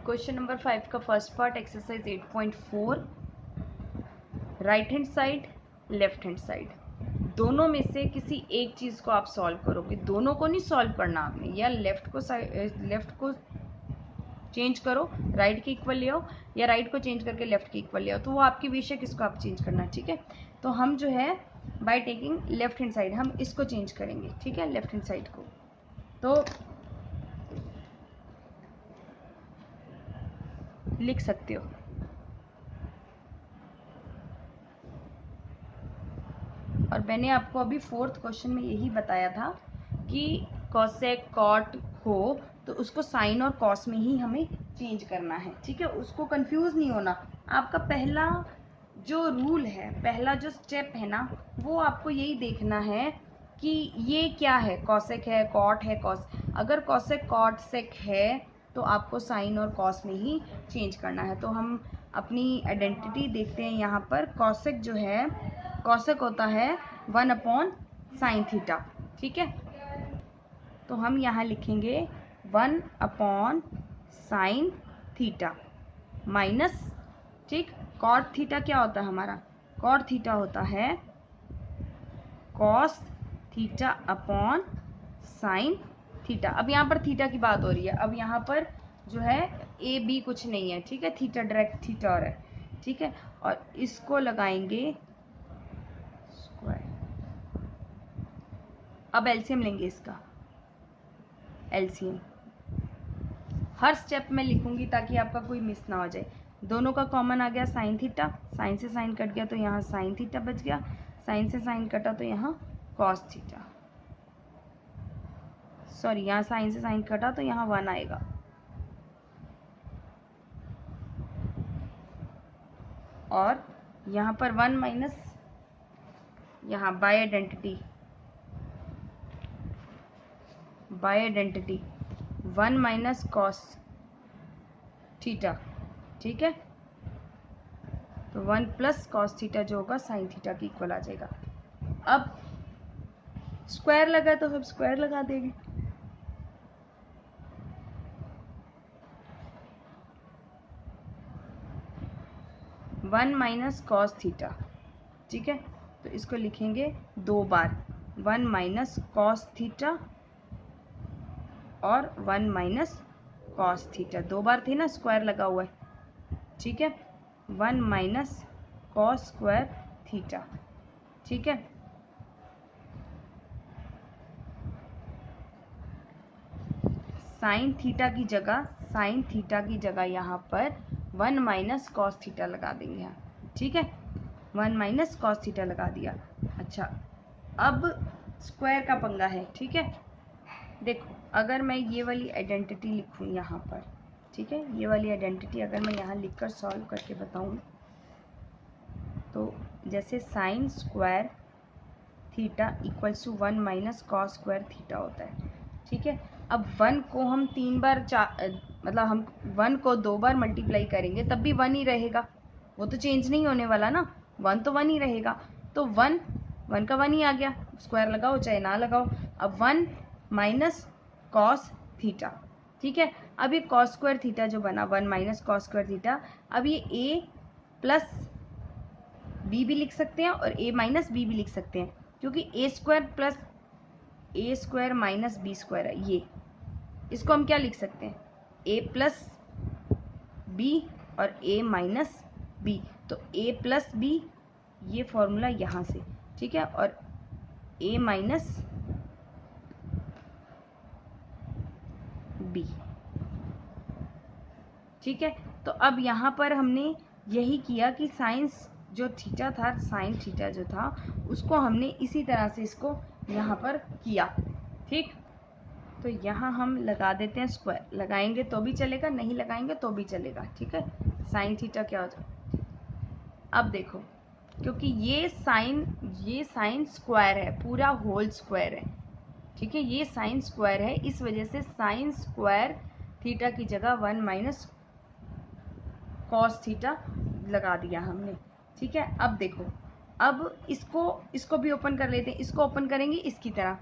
Question number 5 का first part exercise 8.4 right hand side left hand side दोनों में से किसी एक चीज़ को आप सॉल्व करोगे। दोनों को नहीं सॉल्व करना आपने, या लेफ्ट को चेंज करो राइट के इक्वल ले आओ, या राइट को चेंज करके लेफ्ट के इक्वल ले आओ, तो वो आपकी विश है किसको आप चेंज करना। ठीक है, तो हम जो है by taking left hand side हम इसको चेंज करेंगे। ठीक है, लेफ्ट हैंड साइड को तो लिख सकते हो। और मैंने आपको अभी फोर्थ क्वेश्चन में यही बताया था कि कॉसेक कॉट हो तो उसको साइन और कॉस में ही हमें चेंज करना है। ठीक है, उसको कंफ्यूज नहीं होना। आपका पहला जो रूल है, पहला जो स्टेप है ना, वो आपको यही देखना है कि ये क्या है, कॉसेक है कॉट है कॉस। अगर कॉसेक कॉट सेक है तो आपको साइन और कॉस में ही चेंज करना है। तो हम अपनी आइडेंटिटी देखते हैं यहाँ पर। कॉसेक जो है, कॉसेक होता है 1/sin थीटा। ठीक है, तो हम यहाँ लिखेंगे 1/sin थीटा माइनस, ठीक, कॉट थीटा क्या होता है हमारा, कॉट थीटा होता है cos theta upon sine theta. अब यहाँ पर थीटा की बात हो रही है, अब यहाँ पर जो है ए बी कुछ नहीं है। ठीक है, थीटा डायरेक्ट थीटा और है। ठीक है, और इसको लगाएंगे स्क्वायर। अब एलसीएम लेंगे इसका, एलसीएम हर स्टेप में लिखूंगी ताकि आपका कोई मिस ना हो जाए। दोनों का कॉमन आ गया साइन थीटा, साइन से साइन कट गया तो यहाँ साइन थीटा बच गया, साइन से साइन कटा तो यहाँ कॉस थीटा, सॉरी यहाँ साइन से साइन कटा तो यहाँ 1 आएगा। और यहाँ पर 1 माइनस, यहाँ by identity 1 minus cos theta. ठीक है, तो 1 प्लस कॉस थीटा जो होगा साइन थीटा की इक्वल आ जाएगा। अब स्क्वायर लगा तो हम स्क्वायर लगा देंगे। One minus cos theta. ठीक है, तो इसको लिखेंगे 2 बार, 1 माइनस कॉस थीटा और 1 माइनस कॉस थीटा। 2 बार थे ना, स्क्वायर लगा हुआ है। ठीक है, 1 माइनस कॉस स्क्वायर थीटा। ठीक है, साइन थीटा की जगह यहाँ पर 1 माइनस कॉस थीटा लगा देंगे यहाँ। ठीक है, 1 माइनस कॉस थीटा लगा दिया। अच्छा, अब स्क्वायर का पंगा है। ठीक है, देखो अगर मैं ये वाली आइडेंटिटी लिखूँ यहाँ पर, ठीक है, ये वाली आइडेंटिटी अगर मैं यहाँ लिखकर सॉल्व करके बताऊँ तो जैसे sine square theta equals to 1 minus cos square theta होता है। ठीक है, अब 1 को हम 3 बार मतलब हम 1 को 2 बार मल्टीप्लाई करेंगे तब भी 1 ही रहेगा, वो तो चेंज नहीं होने वाला ना, 1 तो 1 ही रहेगा। तो 1 का 1 ही आ गया, स्क्वायर लगाओ चाहे ना लगाओ। अब 1 माइनस कॉस थीटा। ठीक है, अब ये कॉस स्क्वायर थीटा जो बना 1 माइनस कॉस स्क्वायर थीटा, अब ये ए प्लस बी भी लिख सकते हैं और ए माइनस बी भी लिख सकते हैं, क्योंकि ए स्क्वायर प्लस ए स्क्वायर माइनस बी स्क्वायर है ये। इसको हम क्या लिख सकते हैं, ए प्लस बी और ए माइनस बी। तो ए प्लस बी ये फॉर्मूला यहाँ से। ठीक है, और ए माइनस बी। ठीक है, तो अब यहाँ पर हमने यही किया कि साइंस जो थीटा था, साइन थीटा जो था उसको हमने इसी तरह से इसको यहाँ पर किया। ठीक, तो यहाँ हम लगा देते हैं स्क्वायर, लगाएंगे तो भी चलेगा, नहीं लगाएंगे तो भी चलेगा। ठीक है, साइन थीटा क्या हो जाए। अब देखो, क्योंकि ये साइन स्क्वायर है, पूरा होल स्क्वायर है। ठीक है, ये साइन स्क्वायर है, इस वजह से साइन स्क्वायर थीटा की जगह 1 माइनस कॉस थीटा लगा दिया हमने। ठीक है, अब देखो, अब इसको भी ओपन कर लेते हैं। इसको ओपन करेंगे इसकी तरह,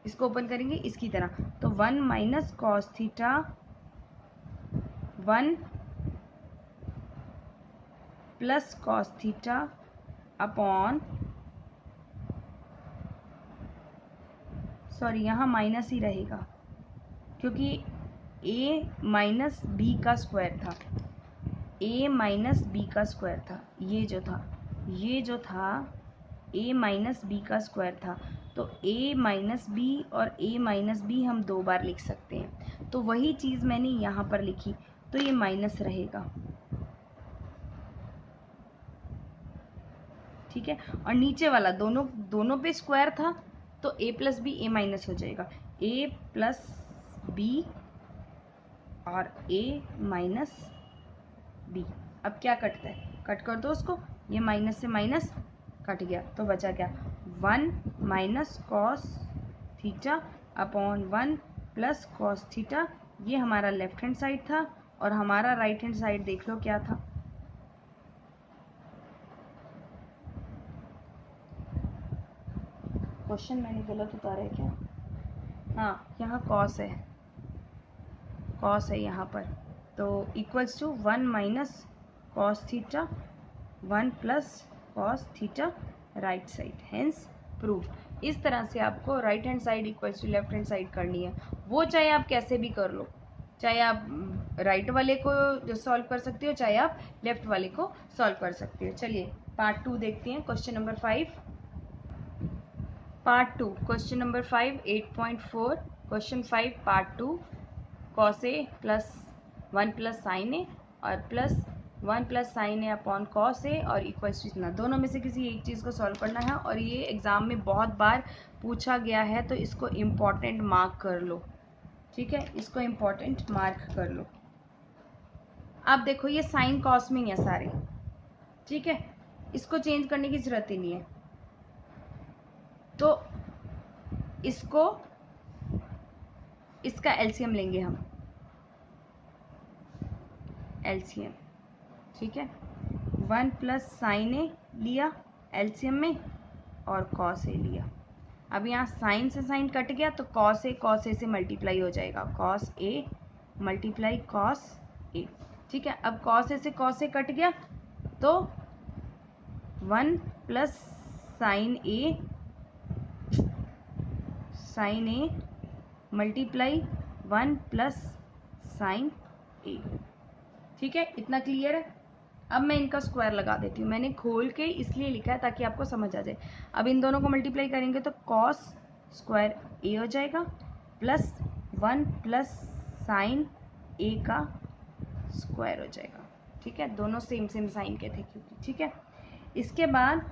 इसको ओपन करेंगे इसकी तरह, तो 1 minus cos theta 1 plus cos theta upon, sorry यहाँ माइनस ही रहेगा क्योंकि a माइनस बी का स्क्वायर था, a माइनस बी का स्क्वायर था, ये जो था a माइनस बी का स्क्वायर था। तो a माइनस बी और a माइनस बी हम 2 बार लिख सकते हैं, तो वही चीज़ मैंने यहाँ पर लिखी, तो ये माइनस रहेगा, ठीक है। और नीचे वाला दोनों पे स्क्वायर था, तो a plus b a minus हो जाएगा, a प्लस बी और a माइनस बी। अब क्या कटता है, कट कर दो उसको, ये माइनस से माइनस कट गया, तो बचा क्या, 1 minus cos theta upon 1 plus cos theta. ये हमारा लेफ्ट हैंड साइड था, और हमारा राइट हैंड साइड देख लो क्या था, क्वेश्चन मैंने गलत उतारा है क्या, हाँ यहाँ कॉस है, कॉस है यहाँ पर, तो equals to 1 minus cos theta 1 plus cos theta right side, hence prove. इस तरह से आपको right hand side equals to left hand side करनी है, वो चाहे आप कैसे भी कर लो, चाहे आप राइट वाले को सॉल्व कर सकते हो, चाहे आप लेफ्ट वाले को सॉल्व कर सकते हो। चलिए पार्ट 2 देखते हैं, question number 5। Part 2 question number 5 8.4, question 5 part 2, cos A plus 1 plus sine A और plus 1 plus sine A upon cos A और इक्वल्स टू इतना, दोनों में से किसी एक चीज़ को सॉल्व करना है, और ये एग्जाम में बहुत बार पूछा गया है, तो इसको इम्पॉर्टेंट मार्क कर लो, ठीक है, इसको इम्पॉर्टेंट मार्क कर लो। अब देखो ये साइन कॉस में ही है सारे, ठीक है, इसको चेंज करने की जरूरत ही नहीं है, तो इसका एलसीएम लेंगे हम, एलसीएम, ठीक है, 1 प्लस साइन ए लिया एलसीएम में और कॉस ए लिया। अब यहाँ साइन से साइन कट गया, तो कॉस ए से मल्टीप्लाई हो जाएगा, कॉस ए मल्टीप्लाई कॉस ए, ठीक है। अब कॉस ए से कॉस ए कट गया, तो 1 plus sine A multiply 1 plus sine ए, ठीक है, इतना क्लियर है। अब मैं इनका स्क्वायर लगा देती हूँ, मैंने खोल के इसलिए लिखा है ताकि आपको समझ आ जाए। अब इन दोनों को मल्टीप्लाई करेंगे तो कॉस स्क्वायर ए हो जाएगा प्लस 1 प्लस साइन ए का स्क्वायर हो जाएगा, ठीक है, दोनों सेम सेम साइन के थे क्योंकि, ठीक है। इसके बाद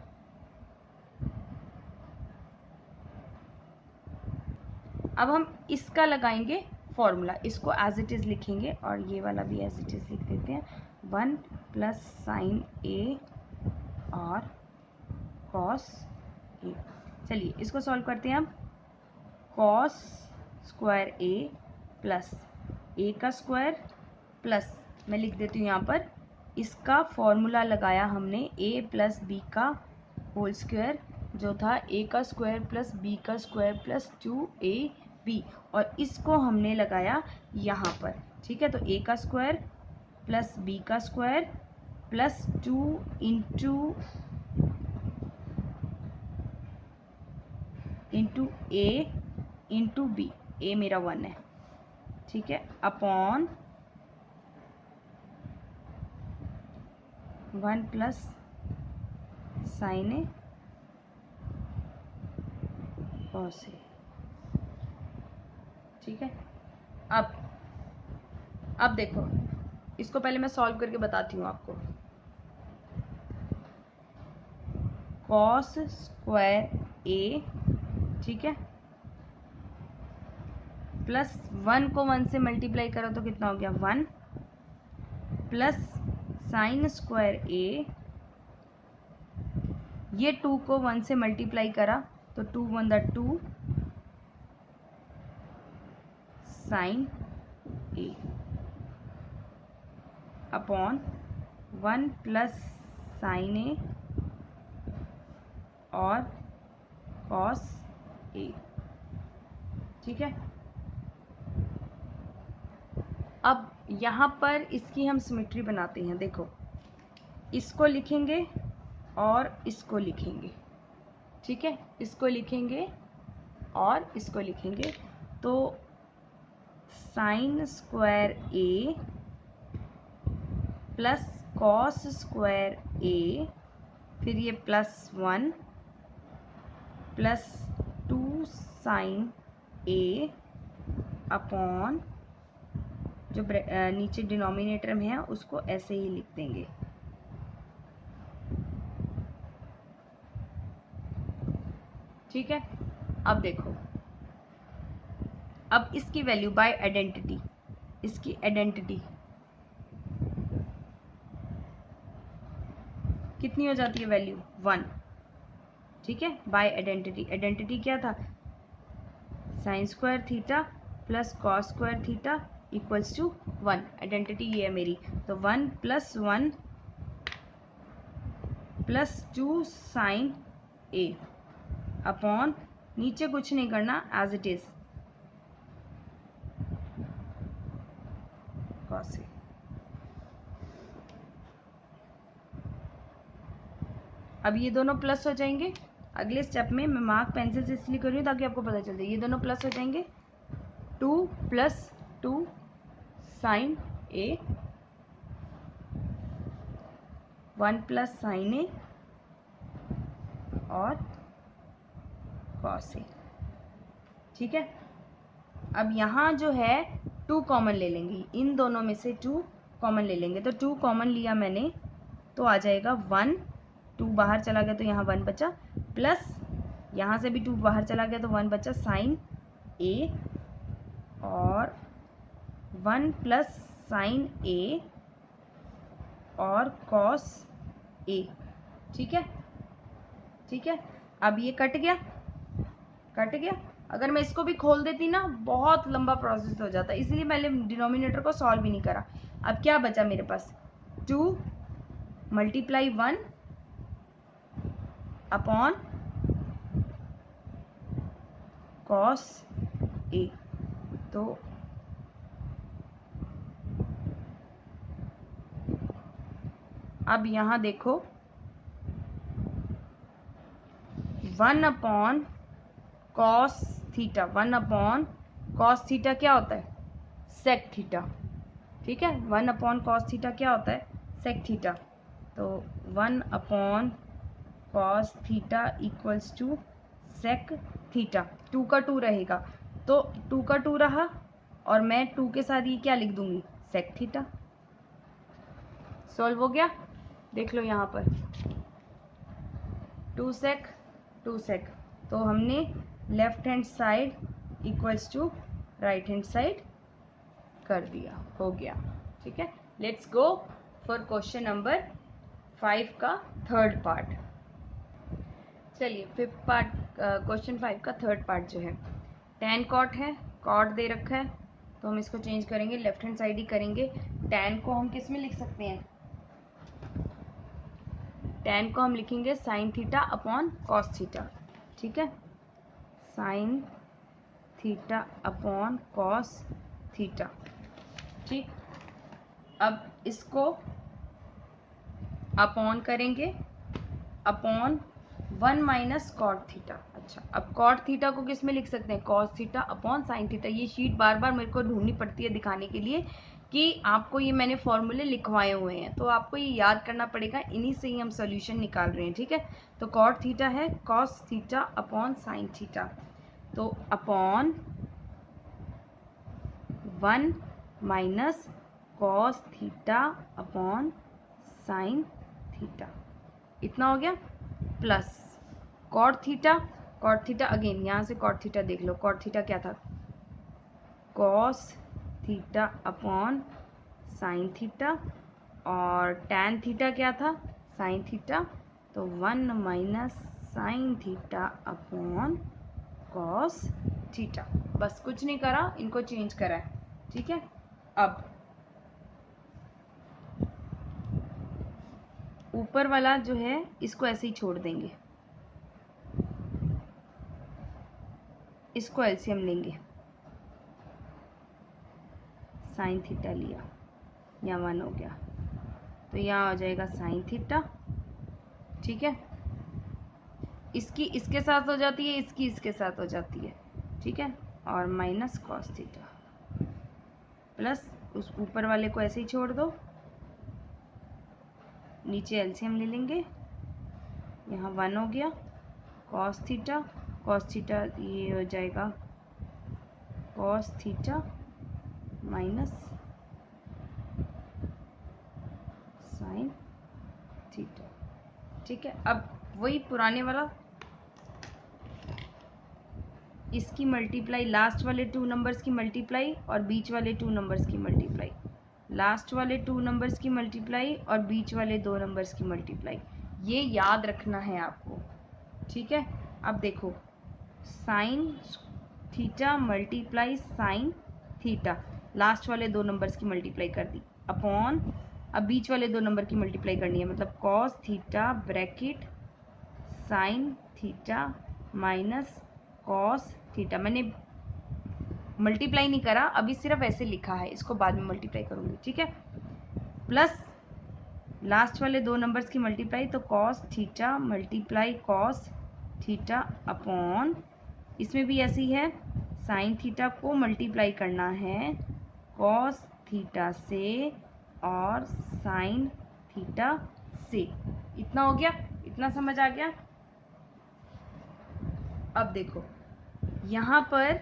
अब हम इसका लगाएंगे फॉर्मूला, इसको एज इट इज़ लिखेंगे और ये वाला भी एज इट इज़ लिख देते हैं, 1 प्लस साइन ए और कॉस ए। चलिए इसको सॉल्व करते हैं हम, कॉस स्क्वायर ए प्लस ए का स्क्वायर प्लस, मैं लिख देती हूँ यहाँ पर, इसका फॉर्मूला लगाया हमने ए प्लस बी का होल स्क्वायर, जो था ए का स्क्वायर प्लस बी का स्क्वायर प्लस 2ab, और इसको हमने लगाया यहाँ पर, ठीक है। तो ए का स्क्वायर प्लस बी का स्क्वायर प्लस 2 इंटू ए इंटू बी, ए मेरा 1 है, ठीक है, अपॉन 1 प्लस साइन ए कॉस ए, ठीक है। अब देखो, इसको पहले मैं सॉल्व करके बताती हूँ आपको, कॉस स्क्वायर ए, ठीक है, प्लस 1 को 1 से मल्टीप्लाई करो तो कितना हो गया 1, प्लस साइन स्क्वायर ए, ये 2 को 1 से मल्टीप्लाई करा तो 2 1 दा 2 sign A upon 1 plus sine A और कॉस ए, ठीक है। अब यहाँ पर इसकी हम सिमेट्री बनाते हैं। देखो, इसको लिखेंगे और इसको लिखेंगे, ठीक है, इसको लिखेंगे और इसको लिखेंगे। तो साइन स्क्वायर ए प्लस कॉस स्क्वायर ए, फिर ये +1 +2 साइन ए अपॉन जो नीचे डिनोमिनेटर में है उसको ऐसे ही लिख देंगे। ठीक है, अब देखो, अब इसकी वैल्यू बाय आइडेंटिटी, इसकी आइडेंटिटी कितनी हो जाती है वैल्यू 1। ठीक है, बाय आइडेंटिटी, आइडेंटिटी क्या था, sine square theta plus cos square theta equals to 1। Identity ये है मेरी, तो 1 + 1 + 2 साइन ए अपॉन, नीचे कुछ नहीं करना, as it is cos A. अब ये दोनों प्लस हो जाएंगे। अगले स्टेप में मैं मार्क पेंसिल से इसलिए कर रही हूँ ताकि आपको पता चल जाए, ये दोनों प्लस हो जाएंगे। 2 + 2 साइन ए 1 + साइन ए और कॉस ए। ठीक है, अब यहाँ जो है 2 कॉमन ले लेंगे, इन दोनों में से 2 कॉमन ले लेंगे। तो 2 कॉमन लिया मैंने, तो आ जाएगा 1, 2 बाहर चला गया तो यहाँ 1 बचा, प्लस यहाँ से भी 2 बाहर चला गया तो 1 बचा साइन ए और 1 + साइन ए और कॉस ए। ठीक है, ठीक है, अब ये कट गया, कट गया। अगर मैं इसको भी खोल देती ना, बहुत लंबा प्रोसेस हो जाता, इसलिए मैंने डिनोमिनेटर को सॉल्व ही नहीं करा। अब क्या बचा मेरे पास, 2 × 1 अपॉन कॉस ए। तो अब यहाँ देखो, 1 upon cos theta, 1 upon cos theta क्या होता है, सेक थीटा। ठीक है, 1 अपॉन कॉस थीटा क्या होता है, सेक थीटा। तो 1 upon cos theta equals to sec theta. 2 का 2 रहेगा, तो 2 का 2 रहा और मैं 2 के साथ ये क्या लिख दूंगी, सेक थीटा। सॉल्व हो गया, देख लो यहाँ पर 2 सेक 2 सेक, तो हमने left hand side equals to right hand side कर दिया, हो गया। ठीक है, let's go for question number 5 का थर्ड पार्ट। चलिए, फिफ्थ पार्ट, क्वेश्चन 5 का थर्ड पार्ट जो है, tan कॉट है, कॉट दे रखा है, तो हम इसको चेंज करेंगे, लेफ्ट हैंड साइड ही करेंगे। tan को हम किस में लिख सकते हैं, tan को हम लिखेंगे sine theta upon cos theta. ठीक है, sine theta upon cos theta. ठीक, अब इसको अपॉन करेंगे, अपॉन 1 - कॉट थीटा। अच्छा, अब कॉट थीटा को किस में लिख सकते हैं, cos theta upon sine theta. ये शीट बार बार मेरे को ढूंढनी पड़ती है दिखाने के लिए कि आपको ये मैंने फॉर्मूले लिखवाए हुए हैं, तो आपको ये याद करना पड़ेगा, इन्हीं से ही हम सोल्यूशन निकाल रहे हैं। ठीक है, तो कॉट थीटा है cos theta upon sine theta, तो upon 1 - cos theta upon sine theta, इतना हो गया, plus cot theta, cot theta again यहाँ से कॉट थीटा देख लो, कॉट थीटा क्या था, cos theta upon sine theta, और टैन थीटा क्या था, साइन थीटा, तो 1 - sine theta upon cos theta. बस कुछ नहीं करा, इनको चेंज करा है। ठीक है, अब ऊपर वाला जो है इसको ऐसे ही छोड़ देंगे, इसको एलसीएम लेंगे, साइन थीटा लिया, यहाँ 1 हो गया, तो यहाँ हो जाएगा साइन थीटा। ठीक है, इसकी इसके साथ हो जाती है, इसकी इसके साथ हो जाती है। ठीक है, और माइनस कॉस थीटा प्लस उस ऊपर वाले को ऐसे ही छोड़ दो, नीचे एलसीएम ले लेंगे, यहाँ 1 हो गया, कॉस थीटा ये हो जाएगा cos theta minus sine theta. ठीक है, अब वही पुराने वाला, इसकी मल्टीप्लाई, लास्ट वाले 2 नंबर्स की मल्टीप्लाई और बीच वाले 2 नंबर्स की मल्टीप्लाई, लास्ट वाले 2 नंबर्स की मल्टीप्लाई और बीच वाले 2 नंबर्स की मल्टीप्लाई, ये याद रखना है आपको। ठीक है, अब देखो sine theta multiply sine theta, last वाले 2 नंबर्स की मल्टीप्लाई कर दी, अपॉन अब बीच वाले 2 नंबर की मल्टीप्लाई करनी है, मतलब cos theta bracket sine theta minus cos theta. मैंने मल्टीप्लाई नहीं करा, अभी सिर्फ ऐसे लिखा है, इसको बाद में मल्टीप्लाई करूंगी। ठीक है, प्लस लास्ट वाले 2 नंबर्स की मल्टीप्लाई, तो cos theta multiply cos theta upon, इसमें भी ऐसी है, साइन थीटा को मल्टीप्लाई करना है कॉस थीटा से और साइन थीटा से। इतना हो गया, इतना समझ आ गया। अब देखो यहाँ पर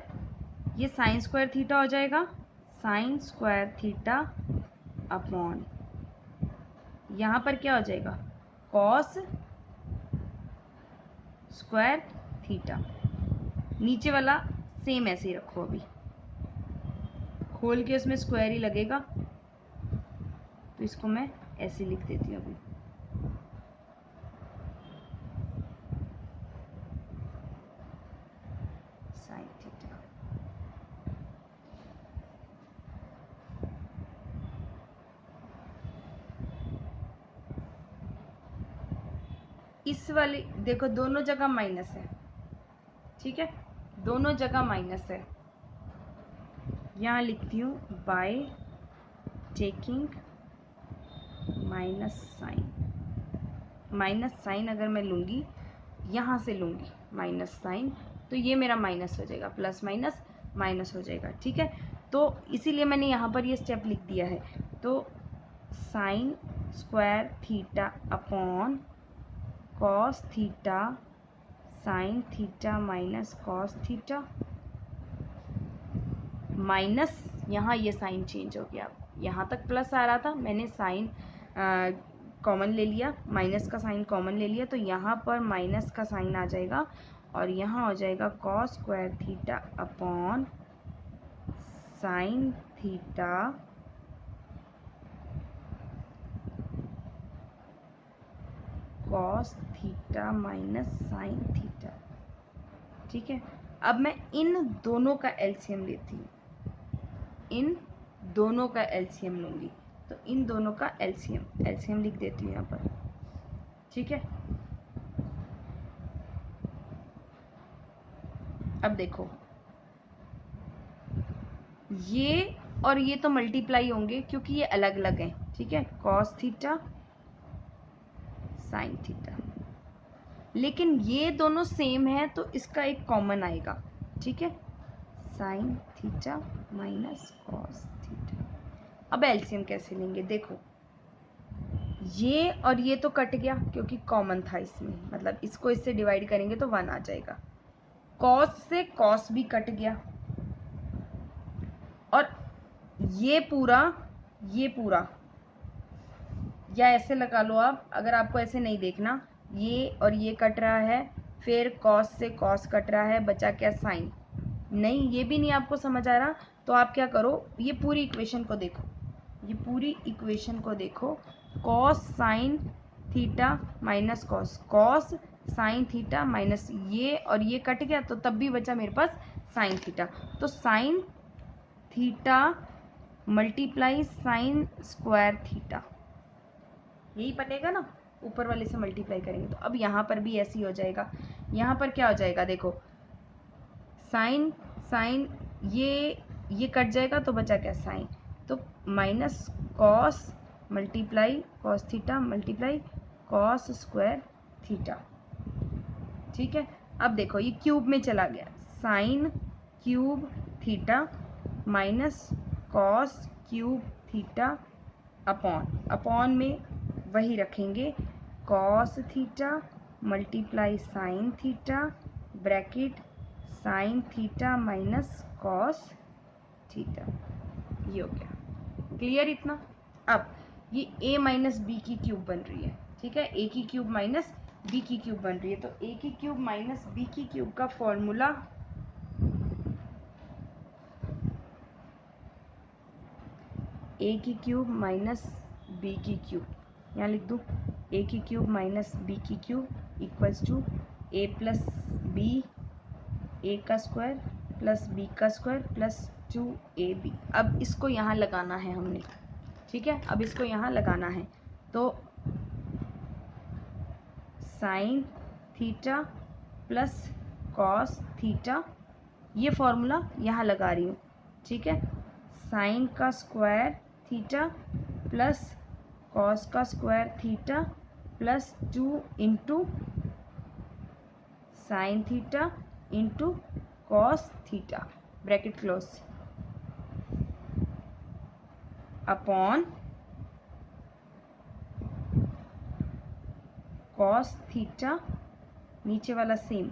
ये साइन स्क्वायर थीटा हो जाएगा, साइन स्क्वायर थीटा अपॉन यहाँ पर क्या हो जाएगा, कॉस स्क्वायर थीटा। नीचे वाला सेम ऐसे ही रखो, अभी खोल के उसमें स्क्वायर ही लगेगा, तो इसको मैं ऐसे लिख देती हूँ अभी, साइन थीटा। इस वाली देखो दोनों जगह माइनस है। ठीक है, दोनों जगह माइनस है, यहाँ लिखती हूँ बाय टेकिंग माइनस साइन अगर मैं लूँगी, यहाँ से लूँगी माइनस साइन, तो ये मेरा माइनस हो जाएगा, प्लस माइनस माइनस हो जाएगा। ठीक है, तो इसीलिए मैंने यहाँ पर ये स्टेप लिख दिया है, तो sign square theta upon cos theta sine theta minus cos theta, minus यहाँ ये साइन चेंज हो गया, यहाँ तक प्लस आ रहा था, मैंने साइन कॉमन ले लिया, माइनस का साइन कॉमन ले लिया, तो यहाँ पर माइनस का साइन आ जाएगा और यहाँ हो जाएगा cos square theta upon sine theta cos theta minus sine theta. ठीक है, अब मैं इन दोनों का एलसीएम लेती हूँ, इन दोनों का एलसीएम लूँगी, तो इन दोनों का एलसीएम लिख देती हूँ यहाँ पर। ठीक है, अब देखो ये और ये तो मल्टीप्लाई होंगे क्योंकि ये अलग अलग हैं। ठीक है, कॉस थीटा साइन थीटा, लेकिन ये दोनों सेम है तो इसका एक कॉमन आएगा। ठीक है, sine theta minus cos theta. अब एलसीएम कैसे लेंगे, देखो ये और ये तो कट गया क्योंकि कॉमन था इसमें, मतलब इसको इससे डिवाइड करेंगे तो 1 आ जाएगा, कॉस से कॉस भी कट गया, और ये पूरा या ऐसे लगा लो आप, अगर आपको ऐसे नहीं देखना, ये और ये कट रहा है, फिर कॉस से कॉस कट रहा है, बचा क्या, साइन। नहीं, ये भी नहीं आपको समझ आ रहा, तो आप क्या करो, ये पूरी इक्वेशन को देखो, ये पूरी इक्वेशन को देखो, cos sine theta minus cos, cos sine theta minus ये और ये कट गया, तो तब भी बचा मेरे पास साइन थीटा, तो sine theta multiply sign square theta, यही बनेगा ना, ऊपर वाले से मल्टीप्लाई करेंगे। तो अब यहाँ पर भी ऐसे ही हो जाएगा, यहाँ पर क्या हो जाएगा, देखो साइन साइन ये कट जाएगा तो बचा क्या, साइन, तो minus cos multiply cos theta multiply cos square theta. ठीक है, अब देखो ये क्यूब में चला गया, sine cube theta minus cos cube theta upon में वही रखेंगे cos theta multiply sine theta bracket sine theta minus cos theta. ये हो गया क्लियर इतना। अब ये a माइनस बी की क्यूब बन रही है, ठीक है, a की क्यूब माइनस b की क्यूब बन रही है, तो a की क्यूब माइनस b की क्यूब का फॉर्मूला a की क्यूब माइनस b की क्यूब, यहाँ लिख दूँ a की क्यूब माइनस b की cube equals to a plus b a का स्क्वायर प्लस b का स्क्वायर प्लस 2ab। अब इसको यहाँ लगाना है हमने, ठीक है, अब इसको यहाँ लगाना है, तो sine theta plus cos theta, ये फॉर्मूला यहाँ लगा रही हूँ, ठीक है, साइन का स्क्वायर थीटा प्लस कॉस का square theta plus 2 into sine theta into cos theta bracket close upon cos theta नीचे वाला सेम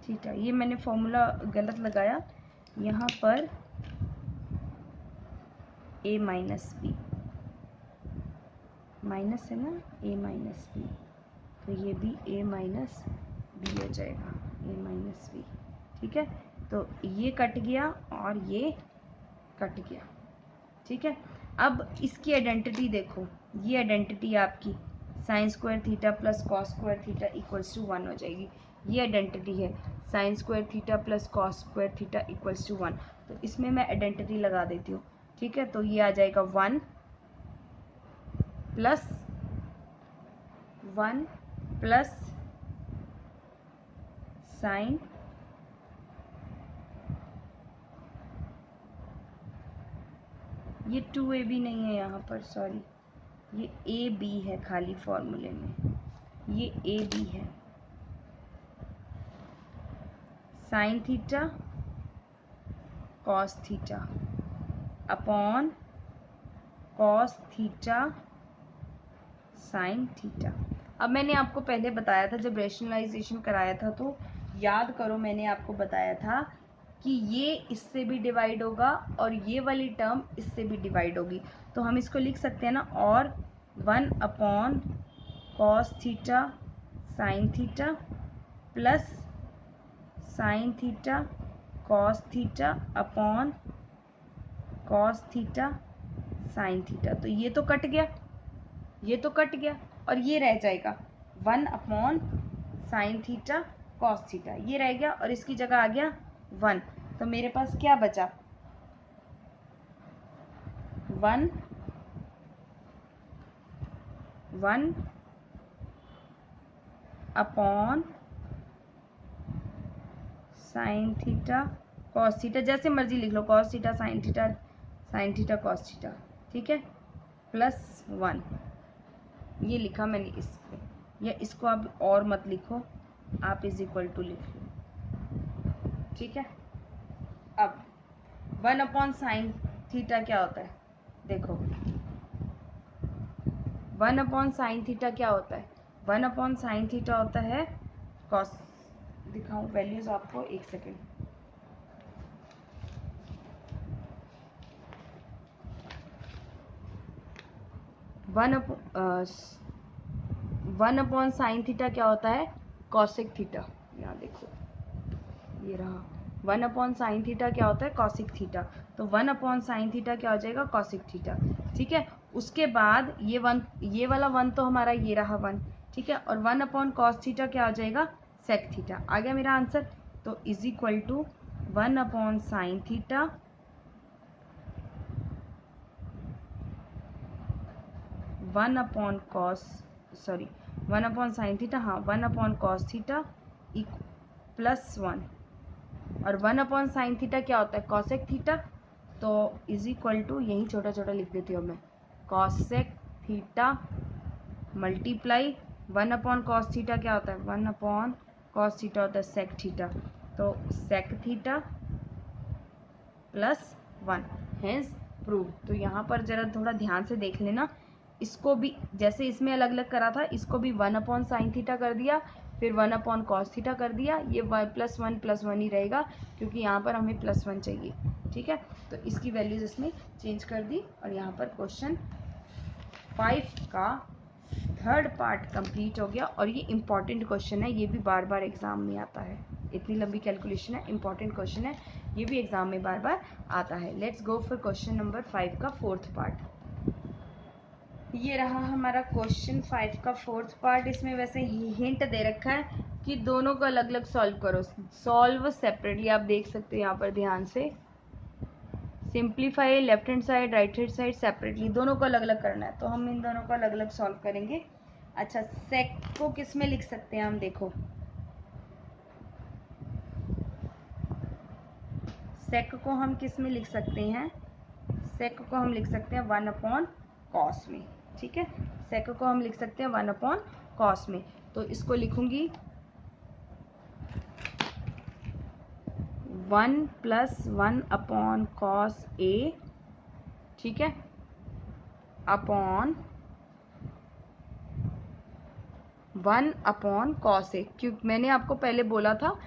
थीटा। ये मैंने फॉर्मूला गलत लगाया, यहाँ पर a माइनस बी माइनस है ना, a माइनस बी, तो ये भी a माइनस बी हो जाएगा, a माइनस बी। ठीक है, तो ये कट गया और ये कट गया। ठीक है, अब इसकी आइडेंटिटी देखो, ये आइडेंटिटी आपकी sine square theta plus cos square theta equals to 1 हो जाएगी। ये आइडेंटिटी है sine square theta plus cos square theta equals to 1, तो इसमें मैं आइडेंटिटी लगा देती हूँ। ठीक है, तो ये आ जाएगा 1 प्लस साइन ये 2ab नहीं है यहाँ पर, सॉरी, ये ab है खाली फॉर्मूले में, ये ab है, sign theta cos theta upon cos theta sine theta. अब मैंने आपको पहले बताया था, जब रेशनलाइजेशन कराया था, तो याद करो मैंने आपको बताया था कि ये इससे भी डिवाइड होगा और ये वाली टर्म इससे भी डिवाइड होगी, तो हम इसको लिख सकते हैं ना, और 1 upon cos theta sine theta plus sign theta cos theta upon cos theta sine theta. तो ये तो कट गया, ये तो कट गया, और ये रह जाएगा 1 upon sine theta cos theta, ये रह गया और इसकी जगह आ गया 1, तो मेरे पास क्या बचा, 1 upon sine theta cos theta, जैसे मर्जी लिख लो, cos theta sine theta cos theta, ठीक है, प्लस 1, ये लिखा मैंने इस पे, या इसको आप और मत लिखो, आप इज इक्वल टू लिख लो। ठीक है, अब 1 अपॉन साइन थीटा क्या होता है, देखो 1 अपॉन साइन थीटा क्या होता है, 1 अपॉन साइन थीटा होता है कॉस, दिखाऊं वैल्यूज आपको, एक सेकेंड, 1 अपॉन साइन थीटा क्या होता है, कॉसिक थीटा, यहाँ देखो ये रहा, 1 अपॉन साइन थीटा क्या होता है, कॉसिक थीटा, तो 1 अपॉन साइन थीटा क्या हो जाएगा, कॉसिक थीटा। ठीक है, उसके बाद ये 1, ये वाला 1 तो हमारा ये रहा 1, ठीक है, और 1 अपॉन कॉस थीटा क्या हो जाएगा, सेक थीटा। आ गया मेरा आंसर, तो is equal to 1 upon sine theta 1 upon cos, sorry 1 upon sine theta, हाँ 1 अपॉन कॉस थीटा प्लस 1, और 1 अपॉन साइन थीटा क्या होता है, कॉसेक थीटा, तो इज इक्वल टू, यही छोटा छोटा लिख देती हूँ मैं, cosec theta multiply 1 upon cos theta क्या होता है, 1 अपॉन कॉस थीटा होता है सेक थीटा, तो sec theta plus 1, hence prove. तो यहाँ पर जरा थोड़ा ध्यान से देख लेना, इसको भी जैसे इसमें अलग अलग करा था, इसको भी 1 अपॉन साइन थीटा कर दिया, फिर 1 अपॉन कॉस थीटा कर दिया, ये प्लस वन ही रहेगा क्योंकि यहाँ पर हमें प्लस 1 चाहिए, ठीक है। तो इसकी वैल्यूज इसमें चेंज कर दी, और यहाँ पर क्वेश्चन 5 का थर्ड पार्ट कंप्लीट हो गया। और ये इंपॉर्टेंट क्वेश्चन है, ये भी बार बार एग्जाम में आता है, इतनी लंबी कैलकुलेशन है, इंपॉर्टेंट क्वेश्चन है, ये भी एग्जाम में बार बार आता है। Let's go for question number 5 का फोर्थ पार्ट। ये रहा हमारा क्वेश्चन 5 का फोर्थ पार्ट। इसमें वैसे हिंट दे रखा है कि दोनों को अलग अलग सॉल्व करो, सॉल्व सेपरेटली, आप देख सकते हो यहाँ पर ध्यान से, simplify left hand side right hand side separately, दोनों को अलग अलग करना है, तो हम इन दोनों को अलग अलग सॉल्व करेंगे। अच्छा, सेक को किस में लिख सकते हैं हम, देखो सेक को हम किस में लिख सकते हैं, सेक को हम लिख सकते हैं 1 अपॉन कॉस में, ठीक है, सेक को हम लिख सकते हैं 1 अपॉन कॉस में, तो इसको लिखूंगी 1 प्लस 1 अपॉन कॉस ए, ठीक है, अपॉन 1 अपॉन कॉस ए, क्योंकि मैंने आपको पहले बोला था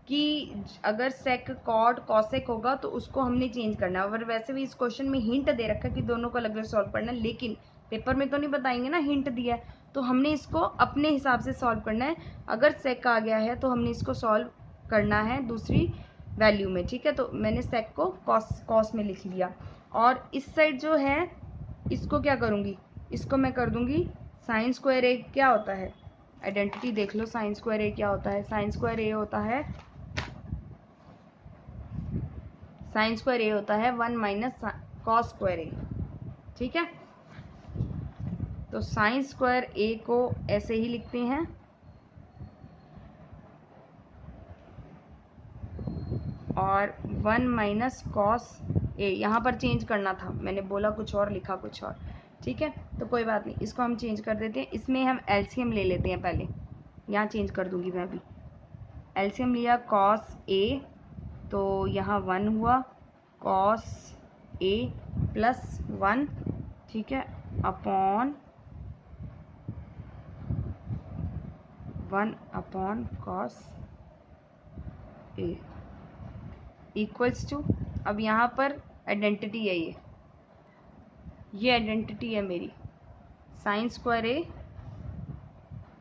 कि अगर सेक कॉट कॉसेक होगा तो उसको हमने चेंज करना है, और वैसे भी इस क्वेश्चन में हिंट दे रखा है कि दोनों को अलग अलग सॉल्व करना है, लेकिन पेपर में तो नहीं बताएंगे ना, हिंट दिया है, तो हमने इसको अपने हिसाब से सॉल्व करना है। अगर सेक आ गया है तो हमने इसको सॉल्व करना है दूसरी वैल्यू में, ठीक है। तो मैंने सेक को कॉस में लिख लिया, और इस साइड जो है इसको क्या करूँगी, इसको मैं कर दूंगी साइन स्क्वायर ए, क्या होता है, आइडेंटिटी देख लो, साइन स्क्वायर ए क्या होता है, साइन स्क्वायर ए होता है, साइन स्क्वायर ए होता है 1 माइनस कॉस स्क्वायर ए, ठीक है। तो साइन स्क्वायर ए को ऐसे ही लिखते हैं, और 1 माइनस कॉस ए, यहाँ पर चेंज करना था, मैंने बोला कुछ और लिखा कुछ और, ठीक है, तो कोई बात नहीं, इसको हम चेंज कर देते हैं। इसमें हम एलसीएम ले लेते हैं पहले, यहाँ चेंज कर दूंगी मैं अभी, एलसीएम लिया कॉस ए, तो यहाँ 1 हुआ, कॉस ए प्लस 1, ठीक है, upon 1 upon cos A equals to, अब यहाँ पर आइडेंटिटी है, ये आइडेंटिटी है मेरी, साइन स्क्वायर ए,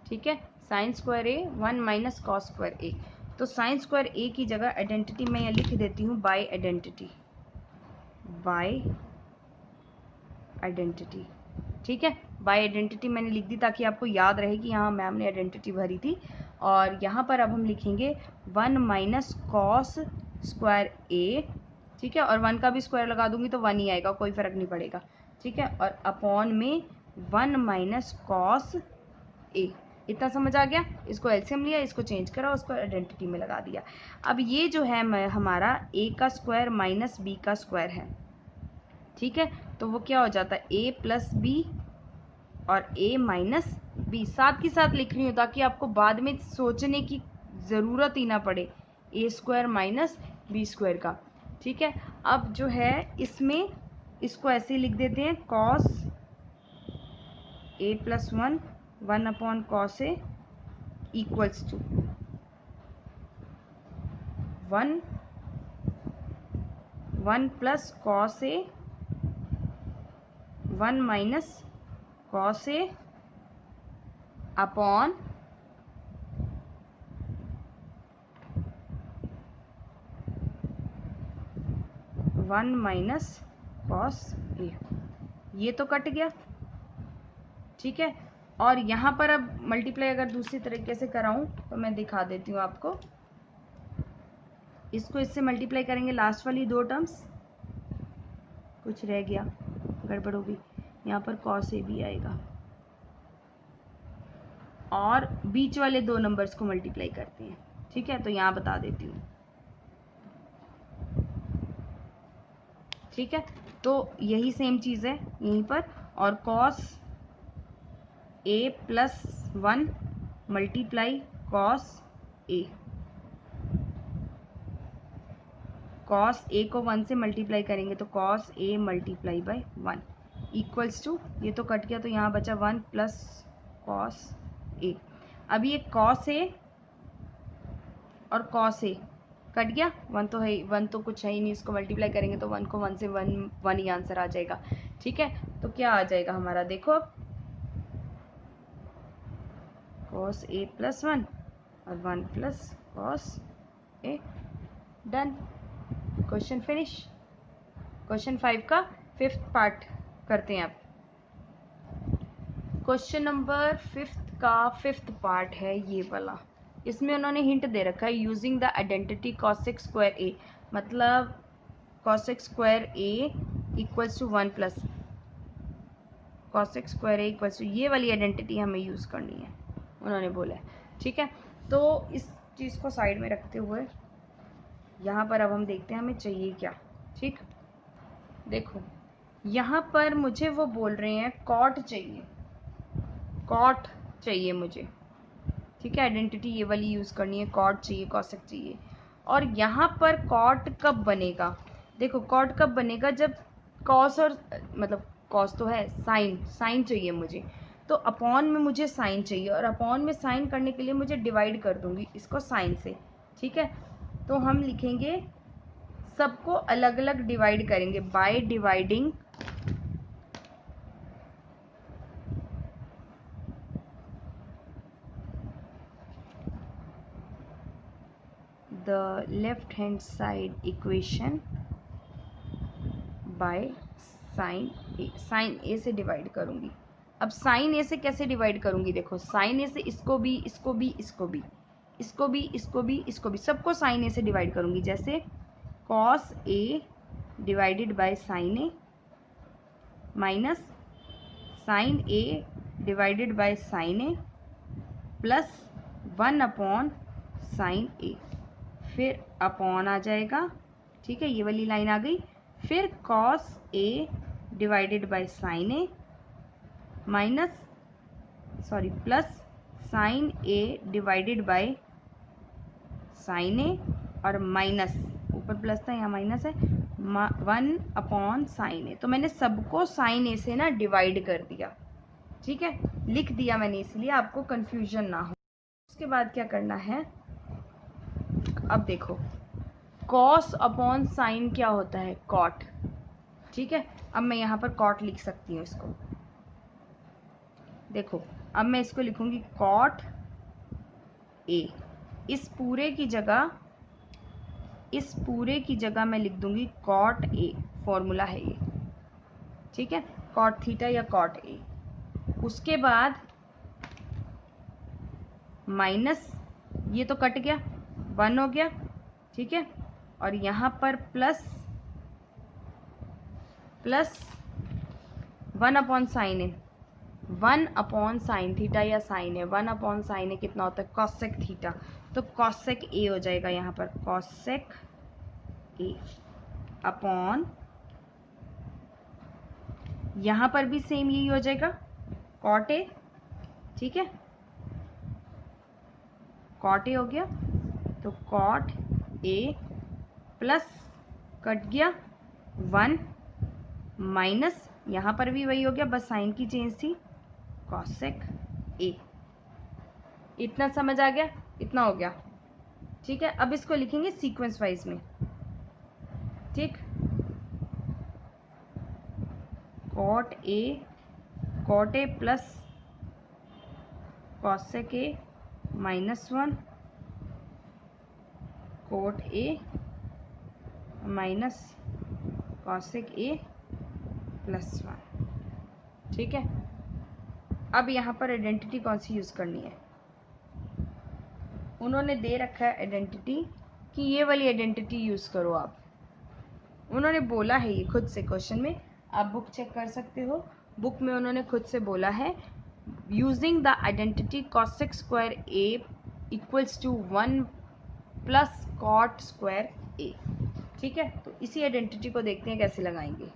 ठीक है, साइन स्क्वायर ए 1 माइनस कॉस स्क्वायर ए, तो साइन स्क्वायर ए की जगह आइडेंटिटी मैं यहाँ लिख देती हूँ बाय आइडेंटिटी, बाय आइडेंटिटी, ठीक है, बाय आइडेंटिटी मैंने लिख दी ताकि आपको याद रहे कि यहाँ मैम ने आइडेंटिटी भरी थी। और यहाँ पर अब हम लिखेंगे 1 माइनस कॉस स्क्वायर ए, ठीक है, और 1 का भी स्क्वायर लगा दूंगी तो 1 ही आएगा, कोई फर्क नहीं पड़ेगा, ठीक है, और अपॉन में 1 माइनस कॉस ए, इतना समझ आ गया। इसको एलसीएम लिया, इसको चेंज करा, उसको आइडेंटिटी में लगा दिया। अब ये जो है हमारा ए का स्क्वायर माइनस बी का स्क्वायर है, ठीक है, तो वो क्या हो जाता है ए प्लस बी और ए माइनस बी, साथ ही साथ लिख रही हूँ ताकि आपको बाद में सोचने की ज़रूरत ही ना पड़े, ए स्क्वायर माइनस बी स्क्वायर का, ठीक है। अब जो है इसमें इसको ऐसे ही लिख देते हैं, cos A plus 1 upon cos A equals to 1 plus cos A 1 minus cos A upon 1 minus cos A, ये तो कट गया, ठीक है। और यहाँ पर अब मल्टीप्लाई अगर दूसरी तरीके से कराऊं तो मैं दिखा देती हूँ आपको, इसको इससे मल्टीप्लाई करेंगे, लास्ट वाली दो टर्म्स, कुछ रह गया, गड़बड़ होगी, यहाँ पर कॉस ए भी आएगा, और बीच वाले दो नंबर्स को मल्टीप्लाई करते हैं। ठीक है, तो यहाँ बता देती हूँ। ठीक है, तो यही सेम चीज़ है यहीं पर। और cos A plus 1 multiply cos a, cos a को 1 से मल्टीप्लाई करेंगे तो cos a multiply by 1 equals to, ये तो कट गया तो यहाँ बचा 1 प्लस कॉस ए। अब ये कॉस ए और कॉस ए कट गया, 1 तो है, 1 तो कुछ है ही नहीं, इसको मल्टीप्लाई करेंगे तो 1 को 1 से 1 ही आंसर आ जाएगा। ठीक है, तो क्या आ जाएगा हमारा, देखो अब कॉस ए प्लस 1 और 1 plus cos A. Done, question finish. Question 5 का 5th पार्ट करते हैं अब। क्वेश्चन नंबर 5th का 5th पार्ट है ये वाला। इसमें उन्होंने हिंट दे रखा है using the identity cosec square A, मतलब cosec square A equals to 1 plus cosec square A equals to, ये वाली आइडेंटिटी हमें यूज़ करनी है उन्होंने बोला है। ठीक है, तो इस चीज़ को साइड में रखते हुए यहाँ पर अब हम देखते हैं हमें चाहिए क्या। ठीक, देखो यहाँ पर मुझे वो बोल रहे हैं कॉट चाहिए, कॉट चाहिए मुझे। ठीक है, आइडेंटिटी ये वाली यूज़ करनी है, कॉट चाहिए, कॉसेक चाहिए। और यहाँ पर कॉट कब बनेगा, देखो कॉट कब बनेगा, जब कॉस और मतलब कॉस तो है, साइन, साइन चाहिए मुझे, तो अपॉन में मुझे साइन चाहिए, और अपॉन में साइन करने के लिए मुझे डिवाइड कर दूंगी इसको साइन से। ठीक है, तो हम लिखेंगे सबको अलग अलग डिवाइड करेंगे by dividing the left hand side equation by sine A, sine A से डिवाइड करूंगी। अब साइन ए से कैसे डिवाइड करूंगी, देखो साइन ए से इसको भी, इसको भी, इसको भी, इसको भी, इसको भी, इसको भी, सबको साइन ए से डिवाइड करूंगी। जैसे cos A divided by sine A minus sine A divided by sine A plus 1 upon sine A, फिर अपॉन आ जाएगा। ठीक है, ये वाली लाइन आ गई। फिर cos A divided by sine A minus sorry plus sine A divided by sine A और माइनस, ऊपर प्लस था यहाँ माइनस है, 1 अपॉन साइन ए। तो मैंने सबको साइन ए से ना डिवाइड कर दिया। ठीक है, लिख दिया मैंने इसलिए आपको कंफ्यूजन ना हो। उसके बाद क्या करना है, अब देखो कॉस अपॉन साइन क्या होता है, कॉट। ठीक है, अब मैं यहाँ पर कॉट लिख सकती हूँ इसको। देखो अब मैं इसको लिखूंगी कॉट ए, इस पूरे की जगह मैं लिख दूंगी कॉट ए, फॉर्मूला है ये। ठीक है, कॉट थीटा या कॉट ए। उसके बाद माइनस, ये तो कट गया, 1 हो गया। ठीक है, और यहाँ पर प्लस 1 अपॉन साइन ए, 1 अपॉन साइन थीटा या साइन ए, 1 अपॉन साइन ए कितना होता है, कॉसेक थीटा, तो कॉसेक ए हो जाएगा यहाँ पर, कॉसेक ए अपॉन, यहाँ पर भी सेम यही हो जाएगा कॉट ए। ठीक है, कॉट ए हो गया, तो कॉट ए प्लस कट गया 1 माइनस, यहाँ पर भी वही हो गया, बस साइन की चेंज थी, कॉसेक ए। इतना समझ आ गया, इतना हो गया। ठीक है, अब इसको लिखेंगे सीक्वेंस वाइज में। ठीक, cot A plus cosec A minus 1, cot a minus cosec A plus 1। ठीक है, अब यहाँ पर आइडेंटिटी कौन सी यूज़ करनी है, उन्होंने दे रखा है आइडेंटिटी कि ये वाली आइडेंटिटी यूज़ करो आप। उन्होंने बोला है ये खुद से क्वेश्चन में, आप बुक चेक कर सकते हो, बुक में उन्होंने खुद से बोला है using the identity cosec square A equals to 1 plus cot square A. ठीक है, तो इसी आइडेंटिटी को देखते हैं कैसे लगाएंगे।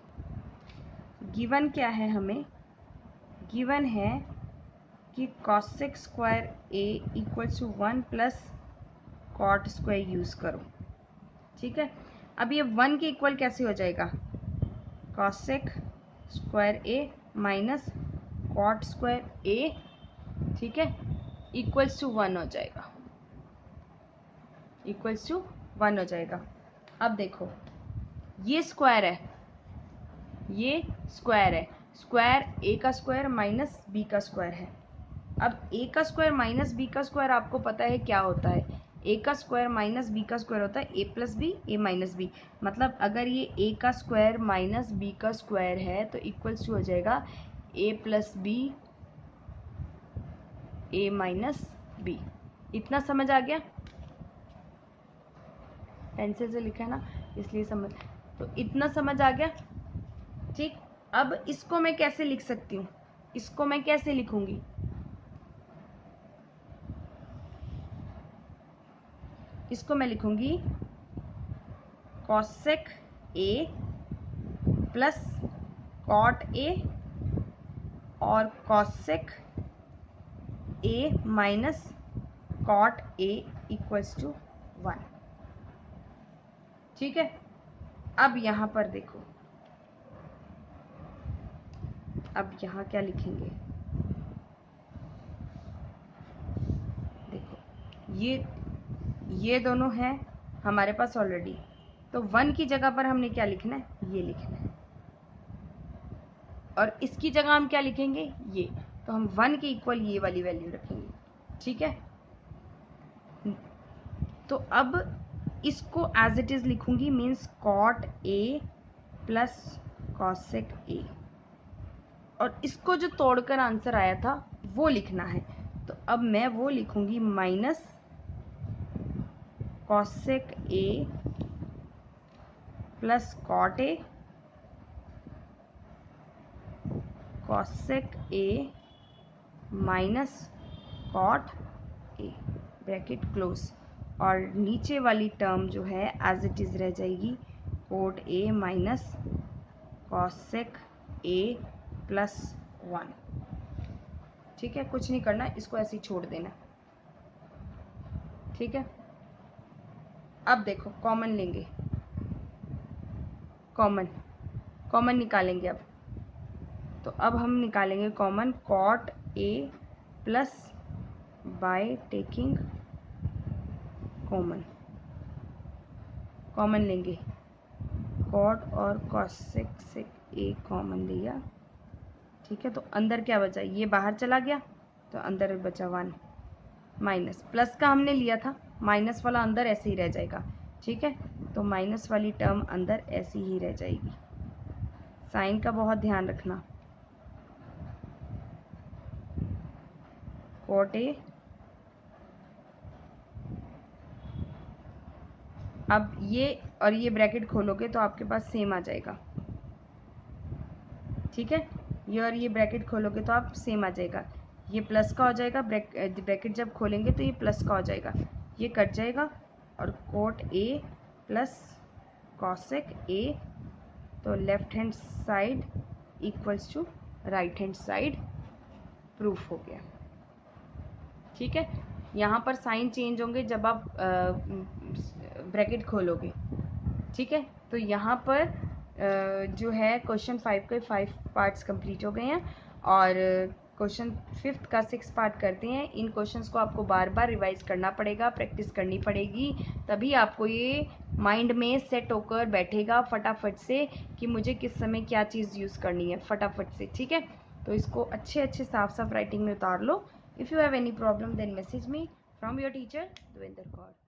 गिवन क्या है हमें, गिवन है कि cosec square A equals to 1 plus cot square use करो। ठीक है, अब ये 1 के इक्वल कैसे हो जाएगा, cosec square A minus cot square A, ठीक है, इक्वल्स टू 1 हो जाएगा, इक्वल्स टू 1 हो जाएगा। अब देखो ये स्क्वायर है, ये स्क्वायर है, स्क्वायर ए का स्क्वायर माइनस बी का स्क्वायर है। अब ए का स्क्वायर माइनस बी का स्क्वायर आपको पता है क्या होता है, ए का स्क्वायर माइनस बी का स्क्वायर होता है ए प्लस बी, ए माइनस बी। मतलब अगर ये ए का स्क्वायर माइनस बी का स्क्वायर है तो इक्वल्स टू हो जाएगा ए प्लस बी, ए माइनस बी। इतना समझ आ गया, पेंसिल से लिखा है ना इसलिए समझ, तो इतना समझ आ गया। ठीक, अब इसको मैं कैसे लिख सकती हूँ, इसको मैं कैसे लिखूंगी, इसको मैं लिखूंगी cosec a plus cot a और cosec a minus cot a equals to 1। ठीक है, अब यहाँ पर देखो, अब यहाँ क्या लिखेंगे, देखो ये दोनों हैं हमारे पास ऑलरेडी, तो 1 की जगह पर हमने क्या लिखना है, ये लिखना है, और इसकी जगह हम क्या लिखेंगे, ये, तो हम 1 के इक्वल ये वाली वैल्यू रखेंगे। ठीक है, तो अब इसको एज इट इज लिखूंगी, means cot A plus cosec a, और इसको जो तोड़कर आंसर आया था वो लिखना है, तो अब मैं वो लिखूंगी minus cosec A plus cot A, cosec A minus cot A, bracket close, और नीचे वाली टर्म जो है एज इट इज रह जाएगी cot A minus cosec A plus 1। ठीक है, कुछ नहीं करना, इसको ऐसे ही छोड़ देना। ठीक है, अब देखो कॉमन लेंगे, कॉमन निकालेंगे अब, तो अब हम निकालेंगे common cot A plus by taking common लेंगे, कॉट और कॉसेक से ए कॉमन लिया। ठीक है, तो अंदर क्या बचा, ये बाहर चला गया तो अंदर बचा 1, माइनस प्लस का हमने लिया था, माइनस वाला अंदर ऐसे ही रह जाएगा। ठीक है, तो माइनस वाली टर्म अंदर ऐसी ही रह जाएगी, साइन का बहुत ध्यान रखना, कॉट ए, अब ये और ये ब्रैकेट खोलोगे तो आपके पास सेम आ जाएगा। ठीक है, ये और ये ब्रैकेट खोलोगे तो आप सेम आ जाएगा, ये प्लस का हो जाएगा, ब्रैकेट जब खोलेंगे तो ये प्लस का हो जाएगा, ये कट जाएगा, और cot A plus cosec A, तो left hand side equals to right hand side, proof हो गया। ठीक है, यहाँ पर साइन चेंज होंगे जब आप ब्रैकेट खोलोगे। ठीक है, तो यहाँ पर जो है क्वेश्चन 5 के 5 पार्ट्स कंप्लीट हो गए हैं, और क्वेश्चन 5th का 6 पार्ट करते हैं। इन क्वेश्चंस को आपको बार बार रिवाइज करना पड़ेगा, प्रैक्टिस करनी पड़ेगी, तभी आपको ये माइंड में सेट होकर बैठेगा फटाफट से कि मुझे किस समय क्या चीज़ यूज़ करनी है फटाफट से। ठीक है, तो इसको अच्छे साफ राइटिंग में उतार लो। If you have any problem then message me from your teacher Devendra Kaur.